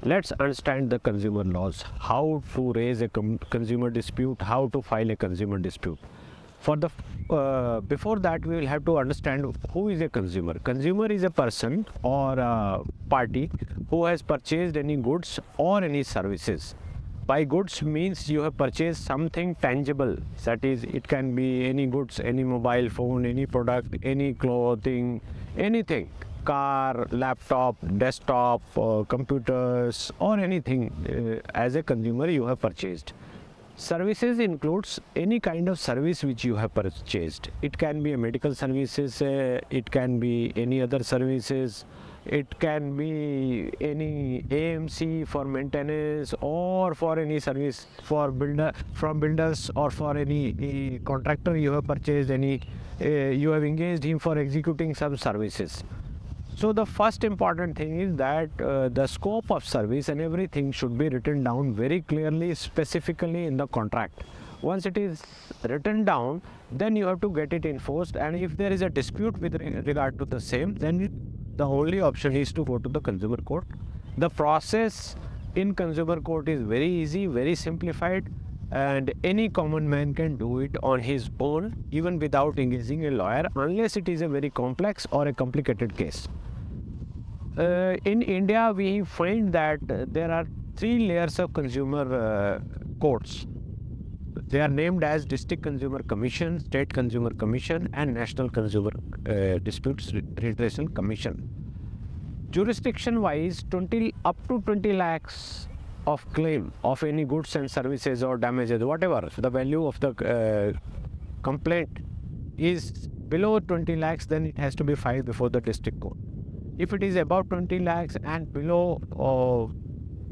Let's understand the consumer laws, how to raise a consumer dispute, how to file a consumer dispute. Before that, we will have to understand who is a consumer. Consumer is a person or a party who has purchased any goods or any services. By goods means you have purchased something tangible, that is, it can be any goods, any mobile phone, any product, any clothing, anything, car, laptop, desktop, computers, or anything. As a consumer you have purchased. Services includes any kind of service which you have purchased. It can be a medical services, it can be any other services, it can be any AMC for maintenance, or for any service for builders, or for any contractor you have purchased any, you have engaged him for executing some services. So the first important thing is that the scope of service and everything should be written down very clearly, specifically in the contract. Once it is written down, then you have to get it enforced, and if there is a dispute with regard to the same, then the only option is to go to the consumer court. The process in consumer court is very easy, very simplified, and any common man can do it on his own, even without engaging a lawyer, unless it is a very complex or a complicated case. In India, we find that there are 3 layers of consumer courts. They are named as District Consumer Commission, State Consumer Commission, and National Consumer Disputes Redressal Commission. Jurisdiction-wise, up to 20 lakhs of claim of any goods and services or damages, whatever the value of the complaint is below 20 lakhs, then it has to be filed before the district court. If it is above 20 lakhs and below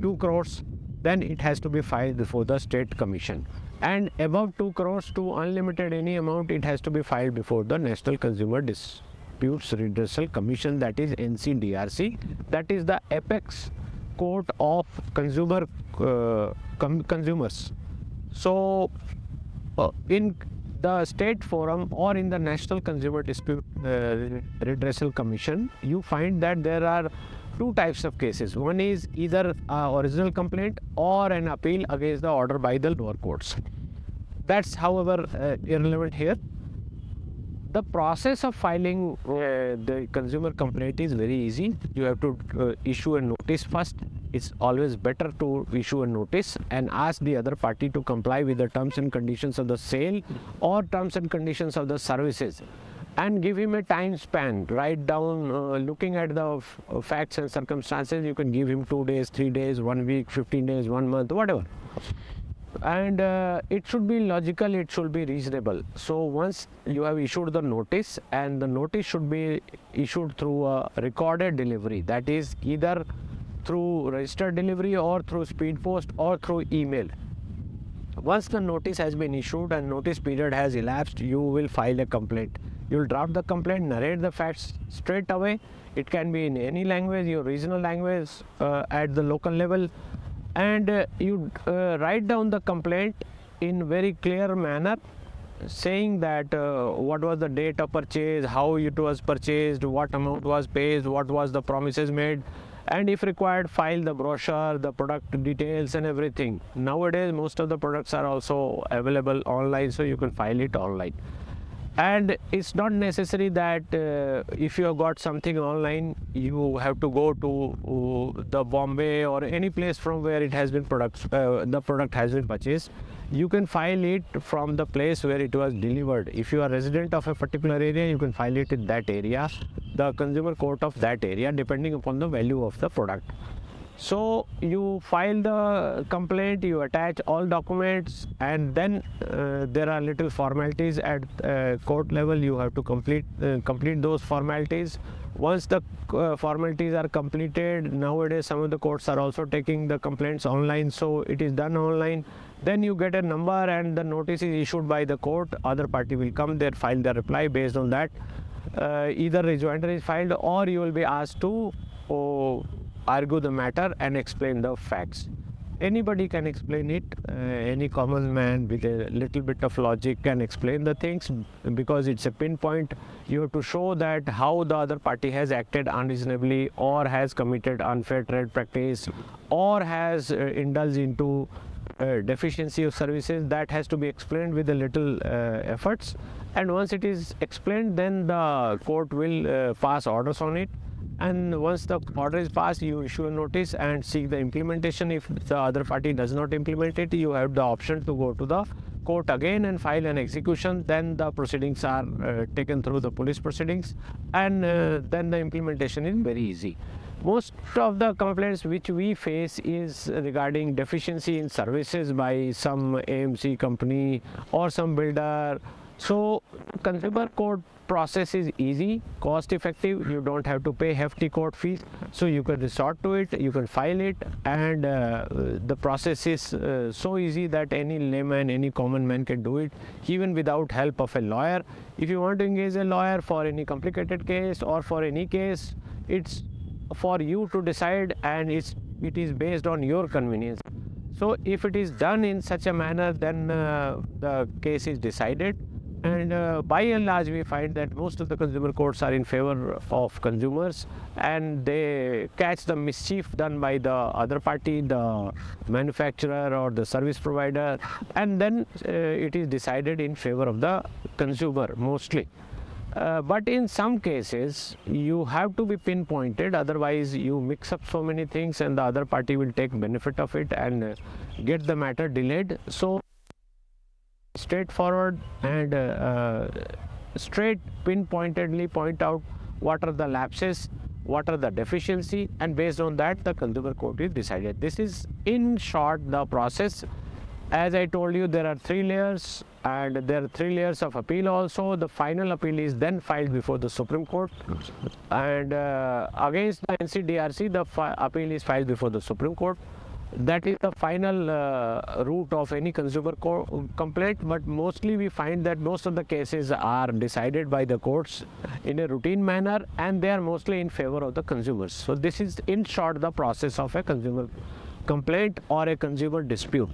2 crores, then it has to be filed before the state commission. And above 2 crores to unlimited any amount, it has to be filed before the National Consumer Disputes Redressal Commission, that is NCDRC. That is the apex court of consumers. So in the state forum or in the National Consumer Dispute Redressal Commission, you find that there are 2 types of cases. One is either original complaint or an appeal against the order by the lower courts. That's, however, irrelevant here. The process of filing the consumer complaint is very easy. You have to issue a notice first. It's always better to issue a notice and ask the other party to comply with the terms and conditions of the sale or terms and conditions of the services, and give him a time span. Write down, looking at the facts and circumstances, you can give him 2 days, 3 days, 1 week, 15 days, 1 month, whatever. And it should be logical, it should be reasonable. So once you have issued the notice, and the notice should be issued through a recorded delivery, that is either through registered delivery or through speed post or through email. Once the notice has been issued and notice period has elapsed, you will file a complaint. You will draft the complaint, narrate the facts straight away. It can be in any language, your regional language, at the local level, and you write down the complaint in very clear manner, saying that what was the date of purchase, how it was purchased, what amount was paid, what was the promises made, and if required, file the brochure, the product details and everything. Nowadays most of the products are also available online, so you can file it online. And it's not necessary that if you have got something online, you have to go to the Bombay or any place from where it has been the product has been purchased. You can file it from the place where it was delivered. If you are resident of a particular area, you can file it in that area, the consumer court of that area, depending upon the value of the product. So you file the complaint, you attach all documents, and then there are little formalities at court level. You have to complete those formalities. Once the formalities are completed, nowadays some of the courts are also taking the complaints online, so it is done online. Then you get a number and the notice is issued by the court. Other party will come there, file their reply. Based on that, either rejoinder is filed or you will be asked to argue the matter and explain the facts. Anybody can explain it. Any common man with a little bit of logic can explain the things, because it's a pinpoint. You have to show that how the other party has acted unreasonably, or has committed unfair trade practice, or has indulged into deficiency of services. That has to be explained with a little efforts, and once it is explained, then the court will pass orders on it. And once the order is passed, you issue a notice and seek the implementation. If the other party does not implement it, you have the option to go to the court again and file an execution. Then the proceedings are taken through the police proceedings, and then the implementation is very easy. Most of the complaints which we face is regarding deficiency in services by some AMC company or some builder. So consumer court process is easy, cost effective. You don't have to pay hefty court fees, so you can resort to it, you can file it, and the process is so easy that any layman, any common man can do it, even without help of a lawyer. If you want to engage a lawyer for any complicated case or for any case, it's for you to decide, and it is based on your convenience. So if it is done in such a manner, then the case is decided. And by and large, we find that most of the consumer courts are in favor of consumers, and they catch the mischief done by the other party, the manufacturer or the service provider, and then it is decided in favor of the consumer mostly. But in some cases, you have to be pinpointed, otherwise you mix up so many things and the other party will take benefit of it and get the matter delayed. So straightforward and straight pinpointedly point out what are the lapses, what are the deficiency, and based on that the consumer court is decided. This is in short the process. As I told you, there are 3 layers, and there are 3 layers of appeal also. The final appeal is then filed before the Supreme Court, and against the NCDRC the appeal is filed before the Supreme Court. That is the final route of any consumer complaint, but mostly we find that most of the cases are decided by the courts in a routine manner, and they are mostly in favor of the consumers. So this is in short the process of a consumer complaint or a consumer dispute.